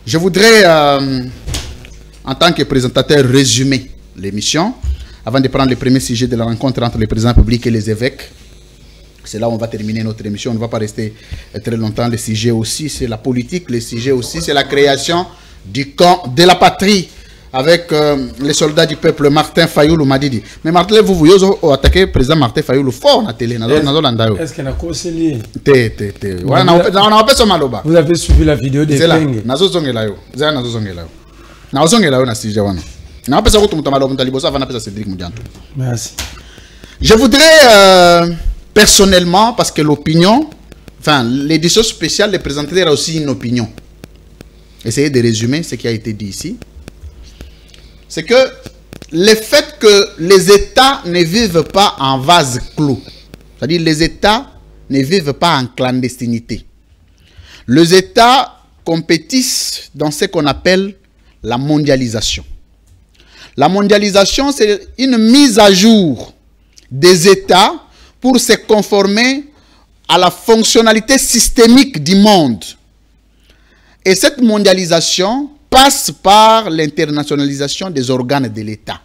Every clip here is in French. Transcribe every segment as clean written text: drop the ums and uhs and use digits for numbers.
Je voudrais, en tant que présentateur, résumer l'émission avant de prendre le premier sujet de la rencontre entre les présidents publics et les évêques. C'est là où on va terminer notre émission. On ne va pas rester très longtemps. Le sujet aussi, c'est la politique. Le sujet aussi, c'est la création du camp de la patrie avec les soldats du peuple Martin Fayoulou Madidi. Mais Martin, vous attaqué le président Martin Fayoulou fort à télé. Est-ce qu'il a conseillé? Vous avez suivi la vidéo de Peng? Merci. Je voudrais personnellement, parce que l'opinion, enfin l'édition spéciale les présenterait aussi une opinion. Essayez de résumer ce qui a été dit ici. C'est que le fait que les États ne vivent pas en vase clos, c'est-à-dire les États ne vivent pas en clandestinité. Les États compétissent dans ce qu'on appelle la mondialisation. La mondialisation, c'est une mise à jour des États pour se conformer à la fonctionnalité systémique du monde. Et cette mondialisation passe par l'internationalisation des organes de l'État.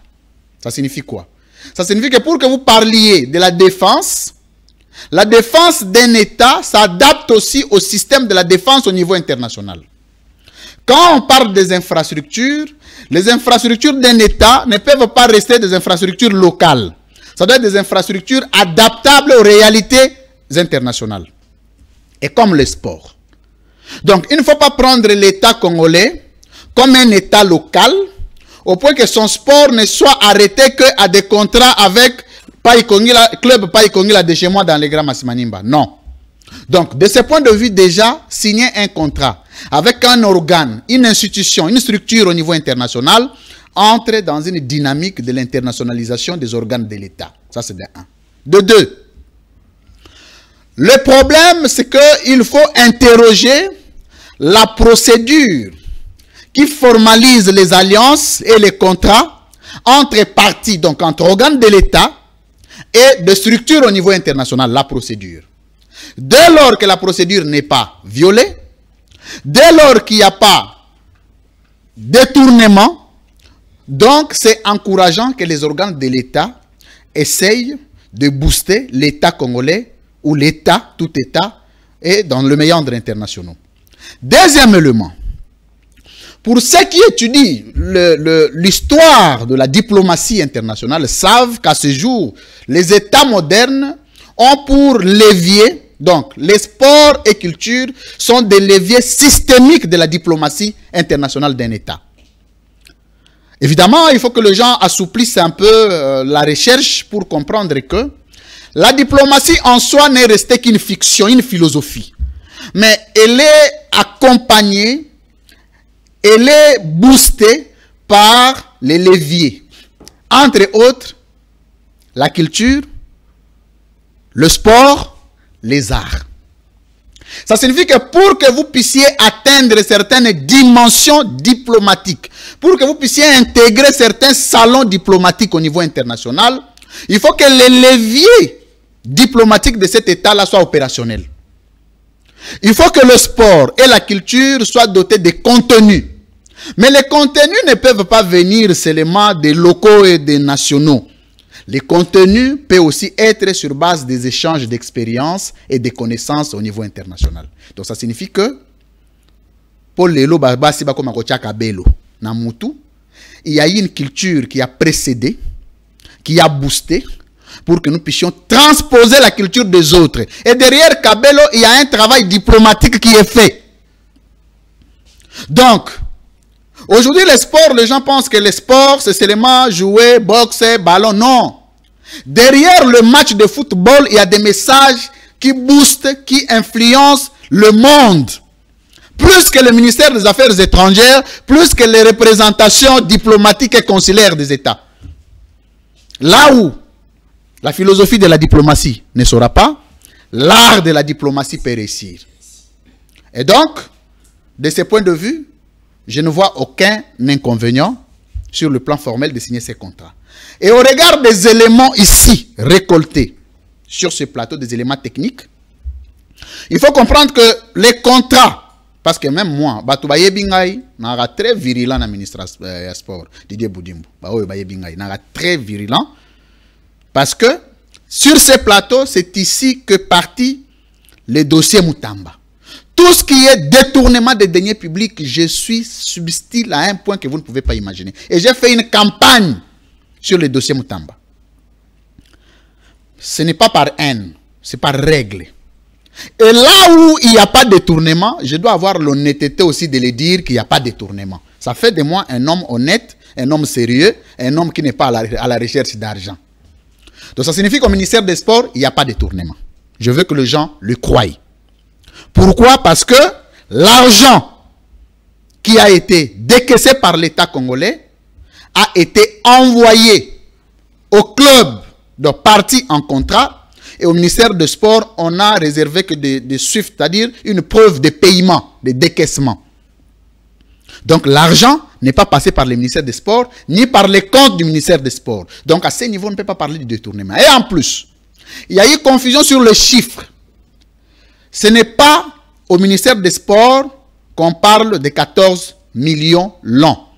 Ça signifie quoi? Ça signifie que pour que vous parliez de la défense d'un État s'adapte aussi au système de la défense au niveau international. Quand on parle des infrastructures, les infrastructures d'un État ne peuvent pas rester des infrastructures locales. Ça doit être des infrastructures adaptables aux réalités internationales. Et comme le sport. Donc, il ne faut pas prendre l'État congolais comme un État local, au point que son sport ne soit arrêté qu'à des contrats avec Club Païkongila de chez moi dans les Grands Massimanimba. Non. Donc, de ce point de vue, déjà, signer un contrat avec un organe, une institution, une structure au niveau international, entre dans une dynamique de l'internationalisation des organes de l'État. Ça, c'est de 1. De 2, le problème, c'est qu'il faut interroger la procédure qui formalise les alliances et les contrats entre parties, donc entre organes de l'État et de structures au niveau international, la procédure. Dès lors que la procédure n'est pas violée, dès lors qu'il n'y a pas détournement, donc, c'est encourageant que les organes de l'État essayent de booster l'État congolais ou l'État, tout État, et dans le méandre international. Deuxième élément, pour ceux qui étudient l'histoire de la diplomatie internationale, savent qu'à ce jour, les États modernes ont pour levier, donc les sports et culture sont des leviers systémiques de la diplomatie internationale d'un État. Évidemment, il faut que les gens assouplissent un peu la recherche pour comprendre que la diplomatie en soi n'est restée qu'une fiction, une philosophie. Mais elle est accompagnée, elle est boostée par les leviers. Entre autres, la culture, le sport, les arts. Ça signifie que pour que vous puissiez atteindre certaines dimensions diplomatiques, pour que vous puissiez intégrer certains salons diplomatiques au niveau international, il faut que les leviers diplomatiques de cet État-là soient opérationnels. Il faut que le sport et la culture soient dotés de contenus. Mais les contenus ne peuvent pas venir seulement des locaux et des nationaux. Les contenus peuvent aussi être sur base des échanges d'expériences et de connaissances au niveau international. Donc ça signifie que pour les lots, il y a une culture qui a précédé, qui a boosté, pour que nous puissions transposer la culture des autres. Et derrière Kabelo, il y a un travail diplomatique qui est fait. Donc, aujourd'hui, les sports, les gens pensent que les sports, c'est seulement jouer, boxer, ballon. Non. Derrière le match de football, il y a des messages qui boostent, qui influencent le monde. Plus que le ministère des Affaires étrangères, plus que les représentations diplomatiques et consulaires des États. Là où la philosophie de la diplomatie ne sera pas, l'art de la diplomatie peut réussir. Et donc, de ce point de vue, je ne vois aucun inconvénient sur le plan formel de signer ces contrats. Et au regard des éléments ici récoltés sur ce plateau, des éléments techniques, il faut comprendre que les contrats Parce que même moi, Batoubaye Bingaï, n'a très virulent dans ministre sport, Didier Boudimbo. Batoubaye Bingaï, n'a très virulent. Parce que sur ces plateaux, c'est ici que partit le dossier Moutamba. Tout ce qui est détournement des deniers publics, je suis subtil à un point que vous ne pouvez pas imaginer. Et j'ai fait une campagne sur le dossier Moutamba. Ce n'est pas par haine, c'est par règle. Et là où il n'y a pas de détournement, je dois avoir l'honnêteté aussi de le dire qu'il n'y a pas de détournement. Ça fait de moi un homme honnête, un homme sérieux, un homme qui n'est pas à la recherche d'argent. Donc ça signifie qu'au ministère des Sports, il n'y a pas de détournement. Je veux que les gens le croient. Pourquoi? Parce que l'argent qui a été décaissé par l'État congolais a été envoyé au club de parties en contrat et au ministère des Sports, on n'a réservé que des SWIFT, c'est-à-dire une preuve de paiement, de décaissement. Donc l'argent n'est pas passé par le ministère des Sports, ni par les comptes du ministère des Sports. Donc à ce niveau, on ne peut pas parler de détournement. Et en plus, il y a eu confusion sur les chiffres. Ce n'est pas au ministère des Sports qu'on parle de 14 millions l'an.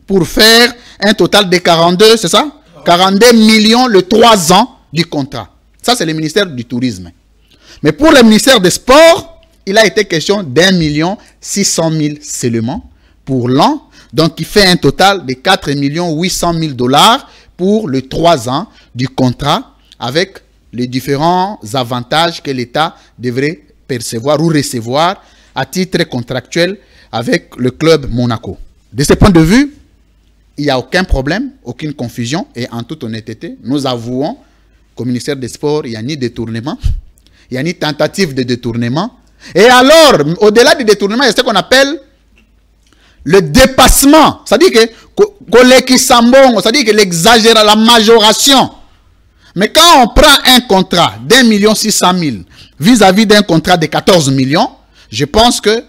Pour faire un total de 42, c'est ça? 42 millions le 3 ans du contrat. Ça, c'est le ministère du Tourisme. Mais pour le ministère des Sports, il a été question d'1 600 000 seulement pour l'an. Donc, il fait un total de 4 800 000 $ pour les 3 ans du contrat avec les différents avantages que l'État devrait percevoir ou recevoir à titre contractuel avec le club Monaco. De ce point de vue, il n'y a aucun problème, aucune confusion et en toute honnêteté, nous avouons qu'au ministère des Sports, il n'y a ni détournement, il n'y a ni tentative de détournement. Et alors, au-delà du détournement, il y a ce qu'on appelle le dépassement. C'est-à-dire que l'exagération, la majoration. Mais quand on prend un contrat d'1 600 000 vis-à-vis d'un contrat de 14 millions, je pense que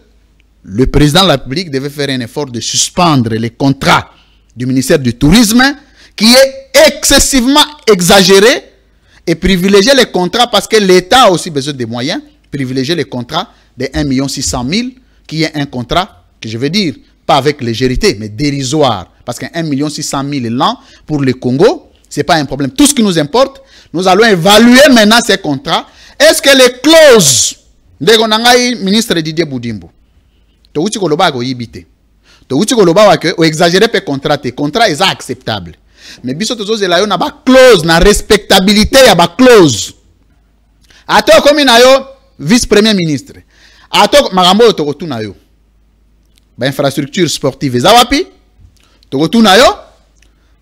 le président de la République devait faire un effort de suspendre les contrats du ministère du Tourisme qui est excessivement exagéré et privilégier les contrats parce que l'État a aussi besoin des moyens, privilégier les contrats de 1 600 000 qui est un contrat que je veux dire, pas avec légèreté, mais dérisoire. Parce qu'un 1 600 000 l'an pour le Congo, ce n'est pas un problème. Tout ce qui nous importe, nous allons évaluer maintenant ces contrats. Est-ce que les clauses de ministre Didier Boudimbo, tu exagéré le contrat, le contrat est acceptable. Mais biso tozo zela yo na ba clause na respectabilité ya ba clause. Ato komi na yo vice premier ministre. Ato magambo to kotuna yo. Ba infrastructure sportive ezawapi. To kotuna yo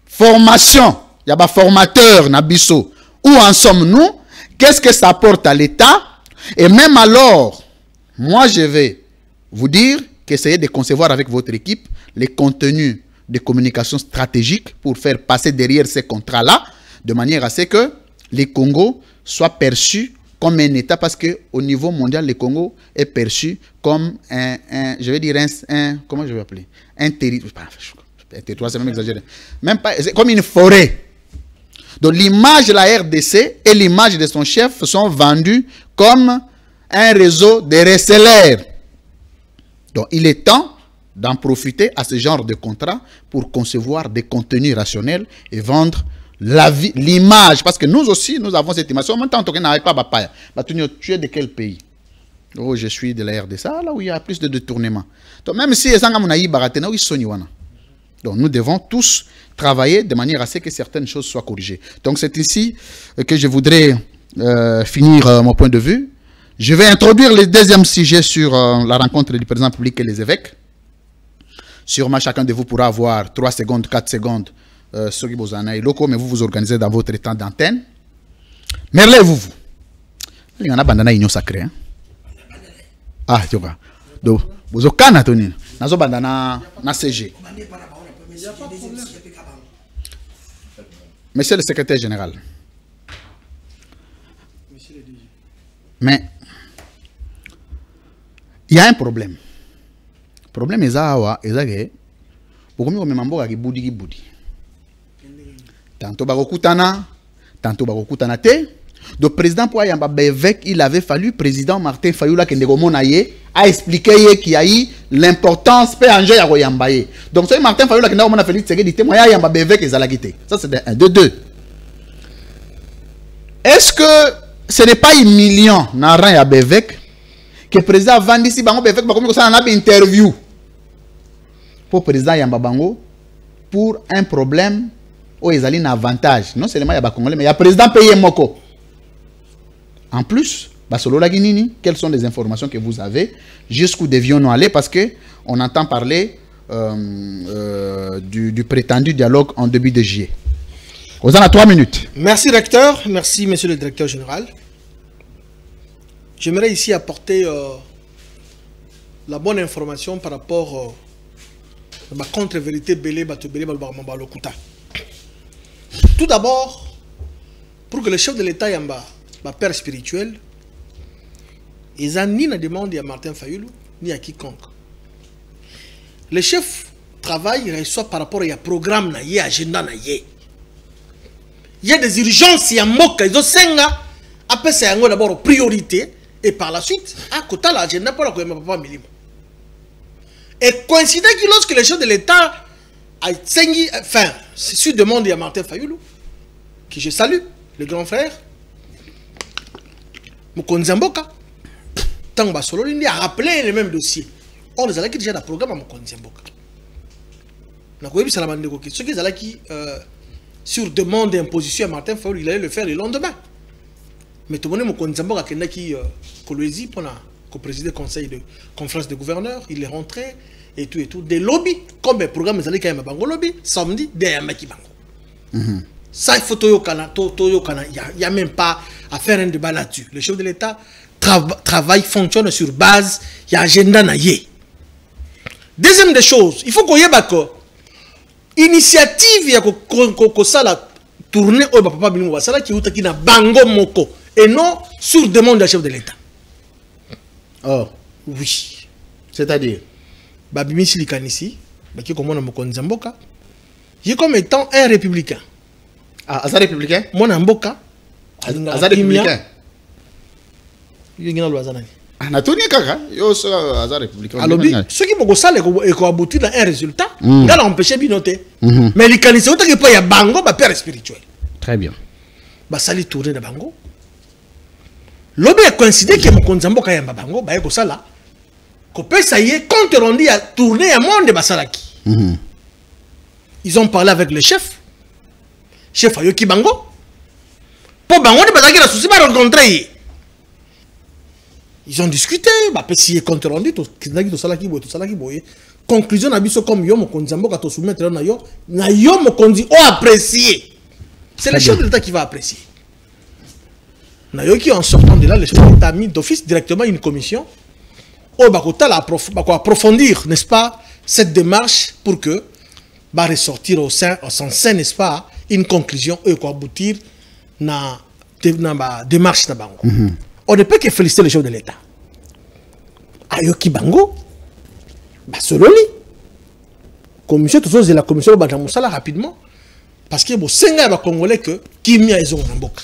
formation ya ba formateur na biso. Où en sommes-nous? Qu'est-ce que ça apporte à l'État? Et même alors, moi je vais vous dire qu'essayez de concevoir avec votre équipe les contenus de communication stratégique pour faire passer derrière ces contrats-là, de manière à ce que les Congo soient perçus comme un État, parce qu'au niveau mondial, le Congo est perçu comme je vais dire comment je vais appeler, un territoire, c'est même exagéré, même pas, comme une forêt. Donc l'image de la RDC et l'image de son chef sont vendues comme un réseau de receleurs. Donc il est temps d'en profiter à ce genre de contrat pour concevoir des contenus rationnels et vendre l'image. Parce que nous aussi, nous avons cette image. En même temps, tu es de quel pays? Oh, je suis de la RDC, là où il y a plus de détournements. Donc même si donc nous devons tous travailler de manière à ce que certaines choses soient corrigées. Donc c'est ici que je voudrais finir mon point de vue. Je vais introduire le deuxième sujet sur la rencontre du président public et les évêques. Sûrement, chacun de vous pourra avoir 3 secondes, 4 secondes, mais vous vous organisez dans votre temps d'antenne. Merlez-vous. Il y en a bandana union sacrée. Ah, tu vois. Donc, vous avez un Tony. Nazo bandana na CG. Monsieur le secrétaire général. Mais il y a un problème. Le problème est que beaucoup de gens qui boudi. Tantôt bakokutana te, Donc, président pour Yamba Bevek, il avait fallu, président Martin Fayoula Kendegomonaye, a expliqué qu'il y a eu l'importance de Anje Yambaye. Donc, c'est Martin Fayoula Kendegomonaye a fait dit que Yamba Bevek et Zalagité. Ça, c'est un. De deux. Est-ce que ce n'est pas humiliant, Naran et Bevek, que le président Vandi si Bango Bevek, comme ça, on a une interview pour le président Yamba Bango pour un problème où ils ont un avantage. Non seulement il y a Congolais, mais il y a le président payé Moko. En plus, quelles sont les informations que vous avez? Jusqu'où devions-nous aller? Parce qu'on entend parler du prétendu dialogue en début de juillet. Vous en avez 3 minutes. Merci, recteur. Merci, monsieur le directeur général. J'aimerais ici apporter la bonne information par rapport à ma contre-vérité Belé Batobélé Balbarmamba Lokuta. Tout d'abord, pour que le chef de l'État Yamba, ma père spirituel, ils n'ont ni la demande à Martin Fayoulou, ni à quiconque. Le chef travaille, il reçoit par rapport à un programme, il y a un agenda. Il y a des urgences, il y a un mot, ils ont 5 ans. Après, c'est d'abord priorité, et par la suite, à côté de l'agenda, pour la papa Milimo. Et coïncident que lorsque le chef de l'État a 5 ans, enfin, c'est sur demande à Martin Fayoulou, que je salue, le grand frère, Mokonzamboka, Tangba Solo, il a rappelé le même dossier. On les a déjà dans le programme à Mokonzamboka. Ceux qui ont sur demande d'imposition à Martin Fayoulou, il allait le faire le lendemain. Mais tout le monde Mokonzamboka qui Kolwezi pour présider le conseil de conférence de gouverneurs, il est rentré et tout. Des lobbies, comme le programme des Alika Bango lobby, samedi, des Yamaki Bango. Ça, il faut il n'y a même pas à faire un débat là-dessus. Le chef de l'État travaille, fonctionne sur base, il y a un agenda naïe. Deuxième des choses, il faut qu'on y ait initiative, il y a la tournée au papa Bilimou Wasala qui est na Bango Moko et non sur demande du chef de l'État. Oh, oui. C'est-à-dire Babimi Silikanisi, qui est comme mon Mokonzamboka, il est comme étant un républicain. Ah, Azar républicain? Mon Amboka. Azar républicain? Il y a un ah, Natuni Kaka, yo so Azar républicain. Alors, ceux qui vont saler et qui aboutir dans un résultat, ils vont empêcher de noter. Mais les canissés, autant que y a Bango, bah père spirituel. Très bien. Bah sali tourner de Bango. L'obé a coïncidé que mon Konzamboka y a Bango, bah y ça là. Qu'on ça y est, compte rendu à tourner à monde de Basalaki. Ils ont parlé avec le chef. Chef Ayoki Bango. Pour Bango, de la souci va rencontrer. Ils ont discuté, bah si compte rendu, tout salaki boye. Conclusion na biso comme yo mo konzamboka to soumettre na yo mo konzi o apprécier. C'est le chef de l'État qui va apprécier. Na yo qui en sortant de là, le chef de l'État a mis d'office directement une commission au bakota la approfondir, n'est-ce pas, cette démarche pour que va ressortir au sein, n'est-ce pas, une conclusion et quoi aboutir na démarche na bango. On ne peut que féliciter le chef de l'État. Ayoki Bango, selon lui, commission, tout ça, c'est la commission de Moussala rapidement, parce que c'est un Congolais que Kimia est en Mboka.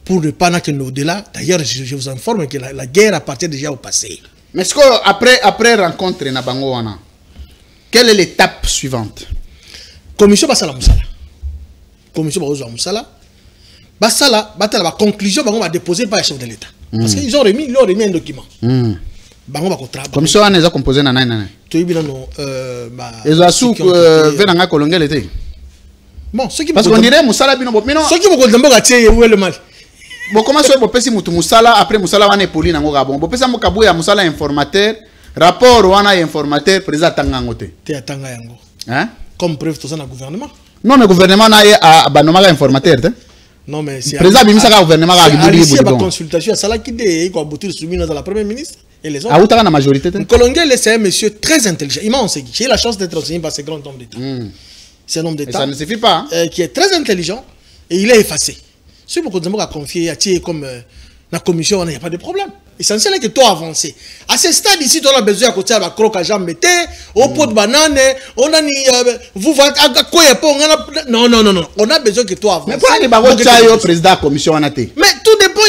Pour ne pas que nous au-delà, d'ailleurs, je vous informe que la guerre appartient déjà au passé. Mais est-ce qu'après rencontre na Bango wana, quelle est l'étape suivante? Commission Basala Moussala. Commission Basala Moussala. Basala, la conclusion, va déposer par le chef de l'État. Parce qu'ils ont remis un document. Bango va travailler. Commission on les a composé na nana. Tu es bien ils ont sous venanga kolongel était. Bon, ceux qui parce qu'on dirait Moussala bino bopino. Ceux qui vont Mboka tie où est le mal. Bon comment ça bo pesi mutu Moussala après Moussala wana poli nango gabon. Bo pesa mokabu ya Moussala informateur, rapport wana informateur président tangangote. Te atanga yango. Hein? Comme preuve tout ça na gouvernement. Non, le gouvernement n'a pas banoma informateur. Non, mais c'est président Bimisa gouvernement a dit la consultation, c'est là qui dit qu'on aboutit soumis dans la première ministre et les autres. Ah, où t'as la majorité? Colonel, c'est un monsieur très intelligent. Il m'a enseigné. J'ai eu la chance d'être enseigné par ce grand homme d'État. C'est un homme d'État. Ça ne suffit pas. Qui est très intelligent et il est effacé. Ce que vous avez confié à Thier comme la commission, il n'y a pas de problème. L'essentiel est que toi avances. À ce stade ici, tu as besoin de côté à la croque à jambe, au pot de banane, on a ni vous non non non non, on a besoin que toi avances. Mais pourquoi les barreaux au président de la commission en athée? Mais tout dépend,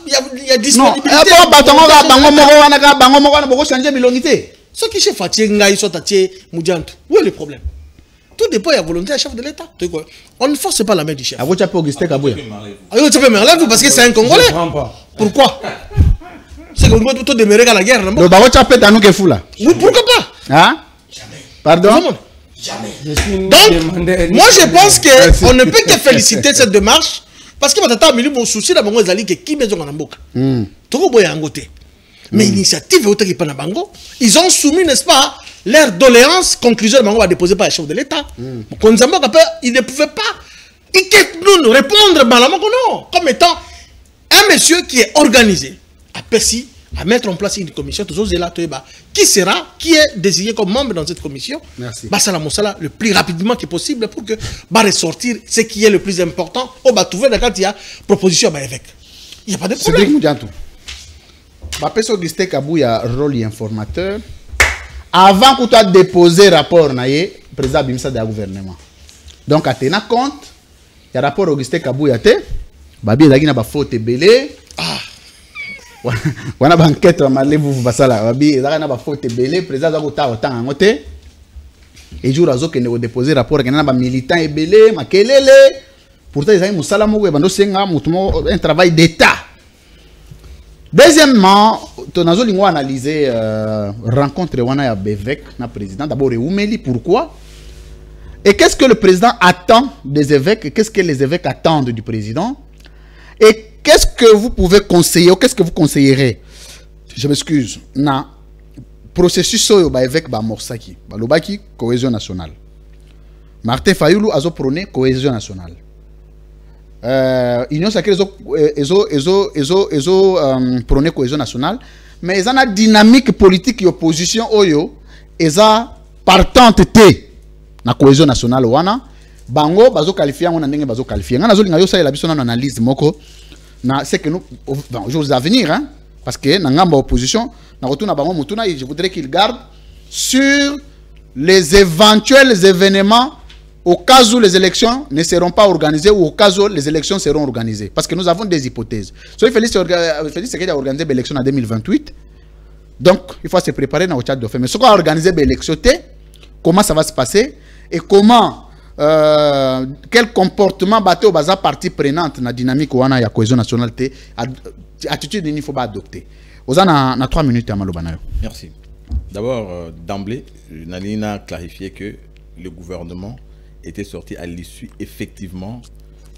il y a disponibilité. Non, ce qui chef Fatie Ngaï soit Tatie Moudiantou, où est le problème? Tout dépend, il y a volonté à chef de l'État. On ne force pas la main du chef. Ah, vous avez Augustin Kabouya. Ah, tu peux me relayer parce que c'est un Congolais. Pourquoi? C'est qu'on doit tout demeurer à la guerre. Le barreau chapé dans nous qui est fou là. Oui, pourquoi pas? Hein? Pardon? Jamais. Donc, moi je pense qu'on ne peut que féliciter cette démarche parce que mon souci dans mon zali que qui maison en amboka. Tout boya angoté. Mais l'initiative est au Bango. Ils ont soumis, n'est-ce pas, leur doléance, conclusion de Bango va déposer par le chef de l'État. Il ne pouvait pas nous répondre non, comme étant un monsieur qui est organisé à Pessi, à mettre en place une commission, qui est désigné comme membre dans cette commission. Merci. Le plus rapidement que possible pour que ressortir ce qui est le plus important. On va trouver quand il y a proposition à évêque. Il n'y a pas de problème. Bapes Augustin Kabouya rôle informateur. Avant que tu aies déposé rapport, le président Bimsa de gouvernement. Donc, à tenir compte, il y a rapport Augustin Kabouya. Babi Zagina ba faute belé. Ah. Wana ba enquête wa malevu basala. Babi Zagina ba faute belé. Président Zagota autant en côté. Et jour azo que ne déposer rapport que na ba militant et belé makelele. Pourtant ils ont musala mo bando senga mutumo un travail d'état. Deuxièmement, tu as analysé rencontre wana ya Bevek na président. D'abord, pourquoi? Et qu'est-ce que le président attend des évêques? Qu'est-ce que les évêques attendent du président? Et qu'est-ce que vous pouvez conseiller? Ou qu'est-ce que vous conseillerez? Je m'excuse. Na processus soyo ba évêque ba morsaki. Ba lobaki cohésion nationale. Martin Fayoulou a prôné cohésion nationale. Union sacrée prôné cohésion nationale, mais ils ont une dynamique politique et opposition oyo, ils ont partante na cohésion nationale wana, bango bazo qualifier on ndenge bazo qualifier. Ngana zoli ngayo sa la biso na analyse moko na c'est que nous aux jours à venir hein, parce que na ngamba opposition na retourna bango mutuna et je voudrais qu'il garde sur les éventuels événements au cas où les élections ne seront pas organisées ou au cas où les élections seront organisées. Parce que nous avons des hypothèses. Soit Félix Tshisekedi a organisé l'élection en 2028. Donc, il faut se préparer dans le chat de fait. Mais ce qu'on a organisé l'élection, comment ça va se passer et comment, quel comportement bateau basa partie prenante dans la dynamique ou la cohésion nationale, attitude il faut pas adopter. Vous en 3 minutes à Malobanayo. Merci. D'abord, d'emblée, Nalina a clarifié que le gouvernement était sorti à l'issue, effectivement,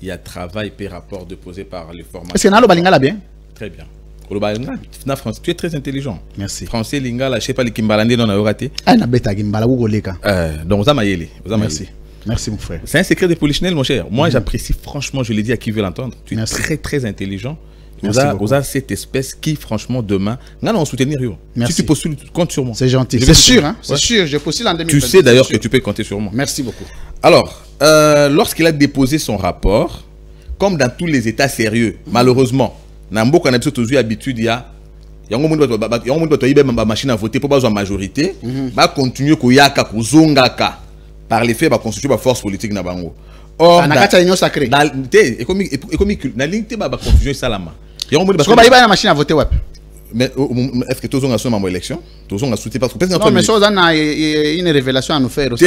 il y a travail et rapport déposé par les formations. Est-ce que Nalo Balingala bien? Très bien. Tu es très intelligent. Merci. Français, Lingala, je ne sais pas les Kimbalande, non, on a raté. Ah, na beta Kimbala, ou Goleka. Donc, vous avez Merci. Merci, mon frère. C'est un secret de Polichinelle, mon cher. Moi, j'apprécie franchement, je l'ai dit à qui veut l'entendre. Tu es très, très intelligent. Vous avez cette espèce qui, franchement, demain, nous allons soutenir. Si tu postules, compte sur moi. C'est gentil. C'est sûr, hein? C'est sûr. Je postule en 2020. Tu sais d'ailleurs que tu peux compter sur moi. Merci beaucoup. Alors, lorsqu'il a déposé son rapport, comme dans tous les États sérieux, malheureusement, Nambo qu'on a habitude, il y a une machine à voter pour la majorité, va continuer par les faits, va constituer la force politique na bango. Or, dans la union sacrée. Dans la ligne, va confusion salama. Parce qu'on va y avoir une machine à voter, ouais. Mais est-ce que tous ont assuré ma élection? Tous ont soutenu parce que non, mais ça, on a une révélation à nous faire aussi.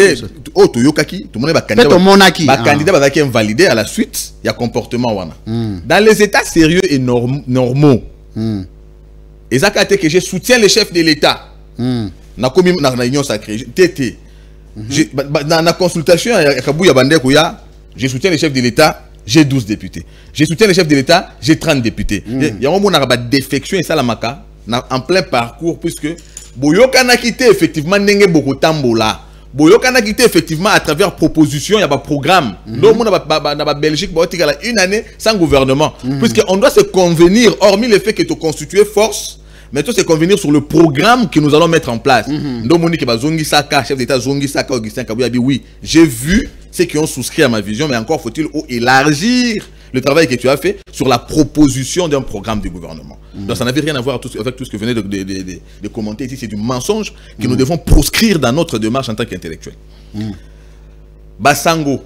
Oh, Toyokaki, tout le monde va candidat va invalidé à la suite, il y a comportement wana. Dans les États sérieux et normaux, et ça que je soutiens les chefs de l'État. Na komi na union sacrée, TT. Dans la consultation à Kabouya Bandekouya, je soutiens les chefs de l'État. J'ai 12 députés. Je soutiens les chefs de l'État, j'ai 30 députés. Il y a un moment où défection et ça la maka en plein parcours puisque Boyoka n'a quitté effectivement n'engé beaucoup tambola. Boyoka n'a quitté effectivement à travers proposition, il y a un programme. Donc on a Belgique une année sans gouvernement puisqu'on doit se convenir hormis le fait que tu constitues force. Mais tout c'est convenir sur le programme que nous allons mettre en place. Donc Monique Zongi Saka, chef d'État Zongi Saka, Augustin Kabouya dit oui, j'ai vu ceux qui ont souscrit à ma vision, mais encore faut-il élargir le travail que tu as fait sur la proposition d'un programme du gouvernement. Donc ça n'avait rien à voir avec tout ce que vous venez de commenter ici. C'est du mensonge que nous devons proscrire dans notre démarche en tant qu'intellectuels. Basango.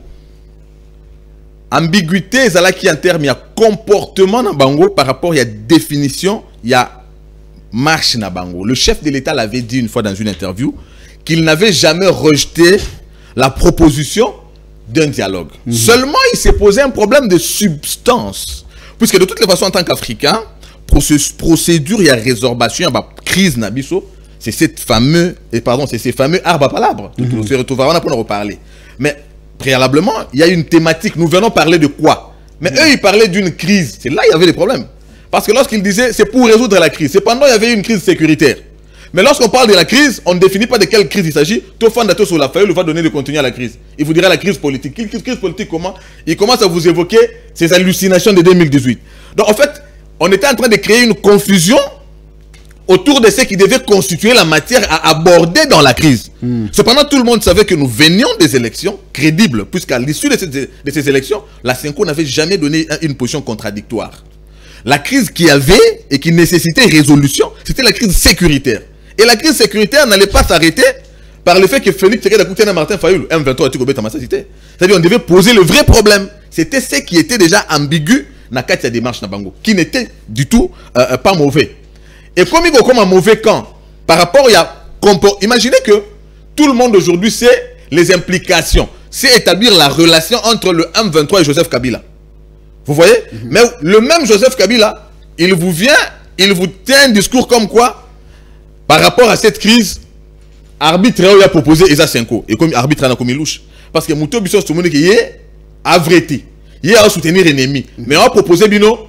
Ambiguïté, c'est là qui en termes, il y a comportement dans Bango par rapport, il y a définition, il y a marche dans Bango. Le chef de l'État l'avait dit une fois dans une interview qu'il n'avait jamais rejeté la proposition d'un dialogue. Seulement, il s'est posé un problème de substance. Puisque de toutes les façons, en tant qu'Africain, procédure, il y a résorbation, il y a crise nabiso, c'est ces fameux arbres à palabres. On se retrouvera, on a pour en reparler. Mais préalablement, il y a une thématique. Nous venons parler de quoi? Mais eux, ils parlaient d'une crise. C'est là qu'il y avait des problèmes. Parce que lorsqu'ils disaient c'est pour résoudre la crise, cependant, il y avait une crise sécuritaire. Mais lorsqu'on parle de la crise, on ne définit pas de quelle crise il s'agit. Tofandato sur la feuille, va donner le contenu à la crise. Il vous dira la crise politique. Crise politique, comment? Il commence à vous évoquer ces hallucinations de 2018. Donc, en fait, on était en train de créer une confusion autour de ce qui devait constituer la matière à aborder dans la crise. Cependant, tout le monde savait que nous venions des élections crédibles, puisqu'à l'issue de ces élections, la Senko n'avait jamais donné une position contradictoire. La crise qu'il y avait et qui nécessitait résolution, c'était la crise sécuritaire. Et la crise sécuritaire n'allait pas s'arrêter par le fait que Félix Tshisekedi a coûté à Martin Fayoulou, M23 a été Massa cité. C'est-à-dire on devait poser le vrai problème. C'était ce qui était déjà ambigu dans la démarche Nabango, qui n'était du tout pas mauvais. Et comme il y a comme un mauvais camp, par rapport à... Imaginez que tout le monde aujourd'hui sait les implications. C'est établir la relation entre le M23 et Joseph Kabila. Vous voyez? Mais le même Joseph Kabila, il vous vient, il vous tient un discours comme quoi, par rapport à cette crise, arbitre a proposé Eza Senko. Et comme arbitre a commis louche. Parce que Mouto Bissos, tout le monde qui est avrété. Il est à soutenir l'ennemi. Mais on a proposé Bino,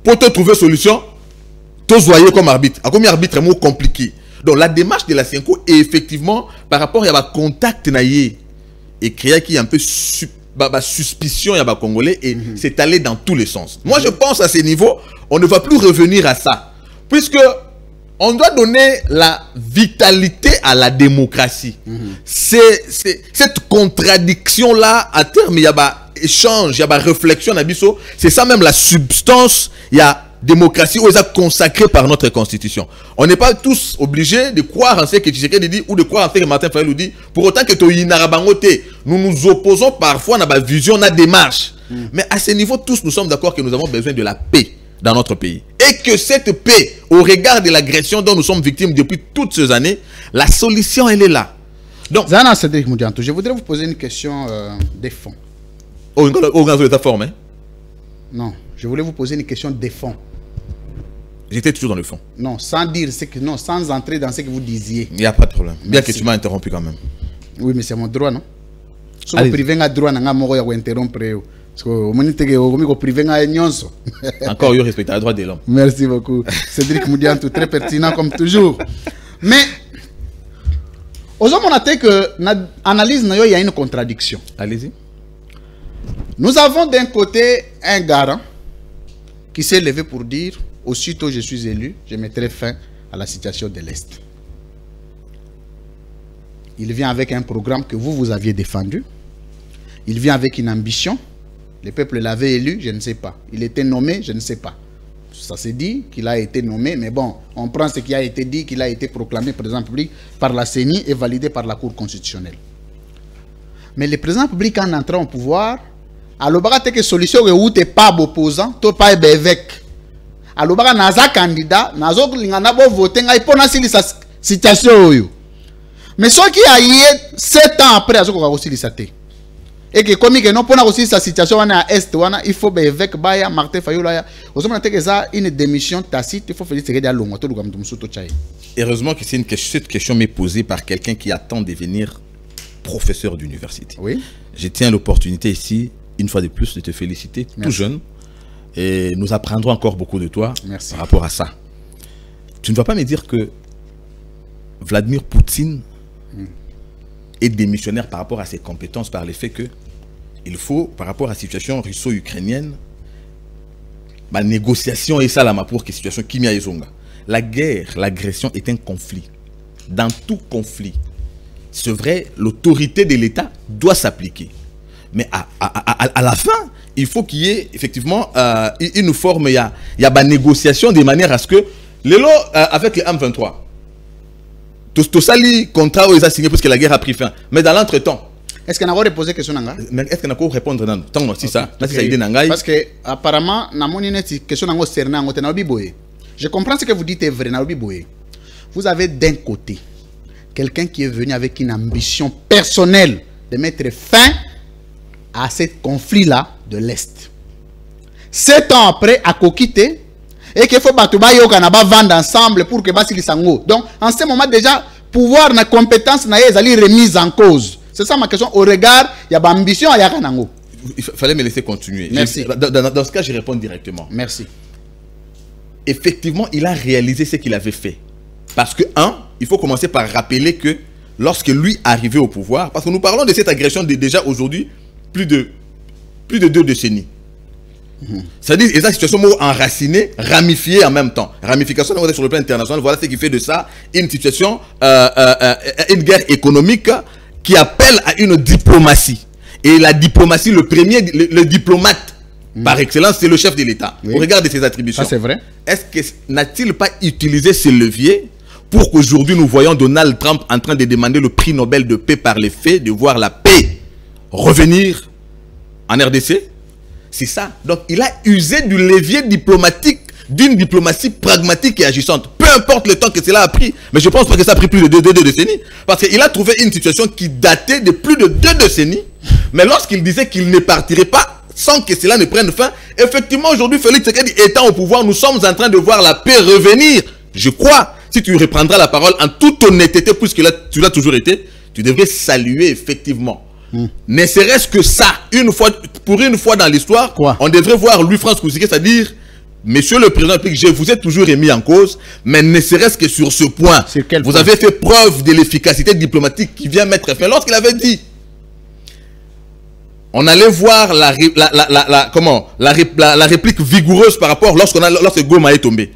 pour te trouver solution, tous voyez comme arbitre. A comme arbitre est mot compliqué. Donc la démarche de la Senko est effectivement par rapport à un contact naïe et créer qui est un peu suspicion il y a Congolais et c'est allé dans tous les sens. Moi je pense à ce niveau, on ne va plus revenir à ça. Puisque on doit donner la vitalité à la démocratie. Cette contradiction-là, à terme, il y a échange, il y a réflexion, c'est ça même la substance, il y a démocratie où ils sont consacrés par notre constitution. On n'est pas tous obligés de croire en ce que Tshisekedi dit ou de croire en ce que Martin Fayoulou dit. Pour autant que nous nous opposons parfois à la vision, à la démarche. Mais à ce niveau, tous nous sommes d'accord que nous avons besoin de la paix dans notre pays. Et que cette paix, au regard de l'agression dont nous sommes victimes depuis toutes ces années, la solution, elle est là. Donc, Zana Cédric Moudianto, je voudrais vous poser une question des fonds. Oh, une forme, hein? Non, je voulais vous poser une question des fonds. J'étais toujours dans le fond. Non, sans dire ce que, non, sans entrer dans ce que vous disiez. Il n'y a pas de problème. Bien que tu m'as interrompu quand même. Oui, mais c'est mon droit, non? Si vous privez un droit, vous interrompre. Encore, il respecte le droit de l'homme. Merci beaucoup. Cédric Moudianto, très pertinent comme toujours. Mais, aujourd'hui, on a dit que l'analyse, il y a une contradiction. Allez-y. Nous avons d'un côté un garant qui s'est levé pour dire aussitôt je suis élu, je mettrai fin à la situation de l'Est. Il vient avec un programme que vous aviez défendu. Il vient avec une ambition. Le peuple l'avait élu, je ne sais pas. Il était nommé, je ne sais pas. Ça s'est dit qu'il a été nommé, mais bon, on prend ce qui a été dit, qu'il a été proclamé président public par la CENI et validé par la Cour constitutionnelle. Mais le président public, en entrant au pouvoir, alors que solution où tu pas opposant, tu pas évêque. Alors naza candidat, nazo lingana bo voter ngai pona sili sa situation. Mais ce qui a eu 7 ans après azo ko aussi lisate. Et que comme que non pona aussi sa situation à est wana il faut évêque baya Martin Fayoulou ya. Ozomana te que ça une démission tacite, il faut féliciter à longo to lugam musuto chai. Heureusement que c'est cette question m'est posée par quelqu'un qui attend de devenir professeur d'université. Oui. Je tiens l'opportunité ici une fois de plus de te féliciter. Merci. Tout jeune. Et nous apprendrons encore beaucoup de toi. Merci. Par rapport à ça. Tu ne vas pas me dire que Vladimir Poutine est démissionnaire par rapport à ses compétences, par le fait que il faut, par rapport à la situation russo-ukrainienne, la négociation et ça là pour que la situation Kimia et Zonga. La guerre, l'agression est un conflit. Dans tout conflit, c'est vrai, l'autorité de l'État doit s'appliquer. Mais à la fin, il faut qu'il y ait effectivement une forme, il y a une négociation de manière à ce que, avec les M23, tout ça, les contrats ont été signés parce que la guerre a pris fin. Mais dans l'entretemps, est-ce qu'on a reposé question nanga? Est-ce qu'on a pu répondre dans tant si ça, parce que apparemment, na moni net question nanga serna ngote na obiboye. Je comprends ce que vous dites est vrai na obiboye. Vous avez d'un côté quelqu'un qui est venu avec une ambition personnelle de mettre fin à ce conflit-là de l'Est. 7 ans après, à Kokite, et qu'il faut vendre ensemble pour que Basili Sango. Donc, en ce moment déjà, pouvoir, na compétence, na remise en cause. C'est ça ma question. Au regard, il y a ambition à Yakanango. Il fallait me laisser continuer. Merci. Dans ce cas, je réponds directement. Merci. Effectivement, il a réalisé ce qu'il avait fait. Parce que, il faut commencer par rappeler que lorsque lui arrivait au pouvoir, parce que nous parlons de cette agression déjà aujourd'hui, plus de 2 décennies. C'est-à-dire, et la situation enracinée, ramifiée en même temps. Ramification sur le plan international, voilà ce qui fait de ça une situation, une guerre économique qui appelle à une diplomatie. Et la diplomatie, le diplomate par excellence, c'est le chef de l'État. Oui. Au regard de ses attributions. Ça, c'est vrai. Est-ce que n'a-t-il pas utilisé ce levier pour qu'aujourd'hui nous voyons Donald Trump en train de demander le prix Nobel de paix par les faits, de voir la paix revenir en RDC? C'est ça. Donc il a usé du levier diplomatique, d'une diplomatie pragmatique et agissante. Peu importe le temps que cela a pris. Mais je pense pas que ça a pris plus de 2 décennies. Parce qu'il a trouvé une situation qui datait de plus de 2 décennies. Mais lorsqu'il disait qu'il ne partirait pas sans que cela ne prenne fin, effectivement aujourd'hui Félix Tshisekedi étant au pouvoir, nous sommes en train de voir la paix revenir. Je crois, si tu reprendras la parole en toute honnêteté, puisque là, tu l'as toujours été, tu devrais saluer effectivement. Ne serait-ce que ça, pour une fois dans l'histoire, on devrait voir Louis-France Kouziké, c'est-à-dire, Monsieur le Président, je vous ai toujours remis en cause, mais ne serait-ce que sur ce point, vous avez fait preuve de l'efficacité diplomatique qui vient mettre fin. Lorsqu'il avait dit, on allait voir la réplique vigoureuse par rapport lorsque Goma est tombé.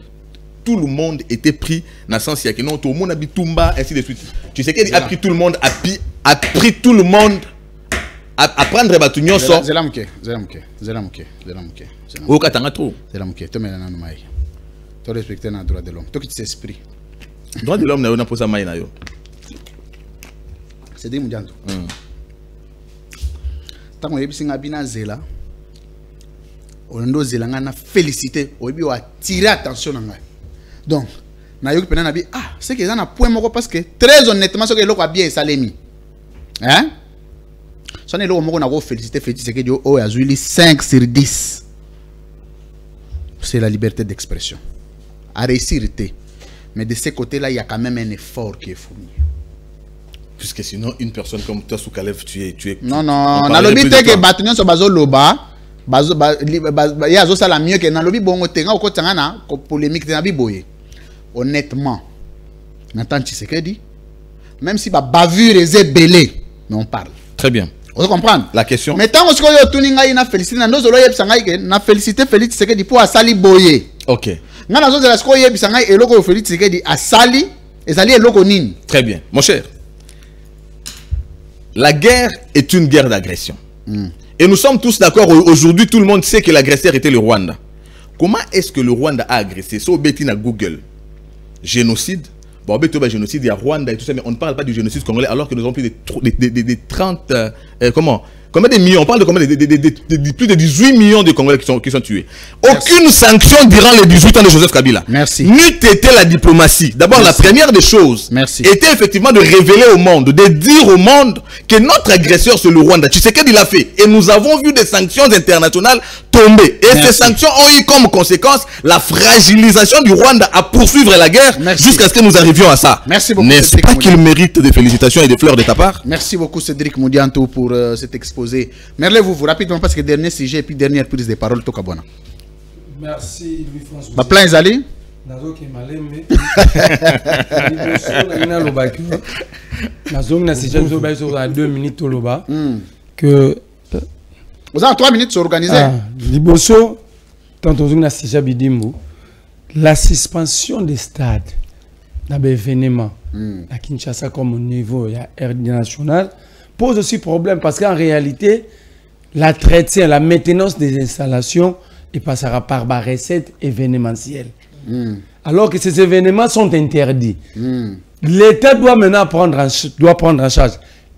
Tout le monde était pris dans le sens que non, tout le monde a dit Tumba, ainsi de suite. Tu sais qu'il a pris tout le monde, a pris tout le monde à prendre Batunion sans. Zelamke. Au Katanga trop. Zelamke, tu mets un maï. Tu respectes le droit de l'homme. Tu quittes l'esprit. Droit de l'homme, n'a pas posé maï na yo. C'est des moudianto. Tant qu'on est bien abina zela, on doit zélanga na féliciter, on doit attirer attention na. Donc, na yo qui pena na bi c'est que ça na point moko parce que très honnêtement ce que l'on a bien salemi. Hein? Ça n'est l'on moko na go féliciter c'est que Dieu a joué 5 sur 10. C'est la liberté d'expression. À réussir, mais de ce côté-là, il y a quand même un effort qui est fourni. Puisque sinon, une personne comme toi, Soukalev, tu es... Non, on a l'objet que Batunion sur Bazo Loba, il y a ça la mieux que dans l'objet bon terrain au côté na polémique na biboye. Honnêtement, Nathan Tshisekedi, même si ba bavure est belé, mais on parle. Très bien. Vous comprenez? La question. Mais tant que yo tuninga ina féliciter na zolo yebisa ngai ke na féliciter Félix Tshisekedi pour asali boye. OK. Nga na zo de la sko yebisa ngai eloko Félix Tshisekedi asali ezali eloko nini? Très bien. Mon cher. La guerre est une guerre d'agression. Et nous sommes tous d'accord, aujourd'hui tout le monde sait que l'agresseur était le Rwanda. Comment est-ce que le Rwanda a agressé? C'est au Bettina Google. Génocide. Bon, génocide, il y a Rwanda et tout ça, mais on ne parle pas du génocide congolais alors que nous avons plus de 30... Combien de millions? On parle de combien plus de 18 millions de Congolais qui sont tués. Aucune sanction durant les 18 ans de Joseph Kabila. Merci. N'eût été la diplomatie. D'abord, la première des choses était effectivement de révéler au monde, de dire au monde que notre agresseur c'est le Rwanda. Tu sais qu'il a fait. Et nous avons vu des sanctions internationales tomber. Et ces sanctions ont eu comme conséquence la fragilisation du Rwanda à poursuivre la guerre jusqu'à ce que nous arrivions à ça. Merci beaucoup. N'est-ce pas qu'il mérite des félicitations et des fleurs de ta part? Merci beaucoup Cédric Moudianto pour cet exposé. Merlez-vous rapidement parce que dernier sujet et puis dernière prise de parole Tokabona. Merci Louis-François. Ma plein Zali. Nazoki malembe. Nazoki na sujet zo à 2 minutes toloba que vous avez 3 minutes s'organiser. Liboso tantôt na sujet bidimbu la suspension des stades na événement à Kinshasa comme au niveau il y a RD national pose aussi problème parce qu'en réalité l'entretien, la maintenance des installations, il passera par la recette événementielle. Alors que ces événements sont interdits. L'État doit maintenant prendre en charge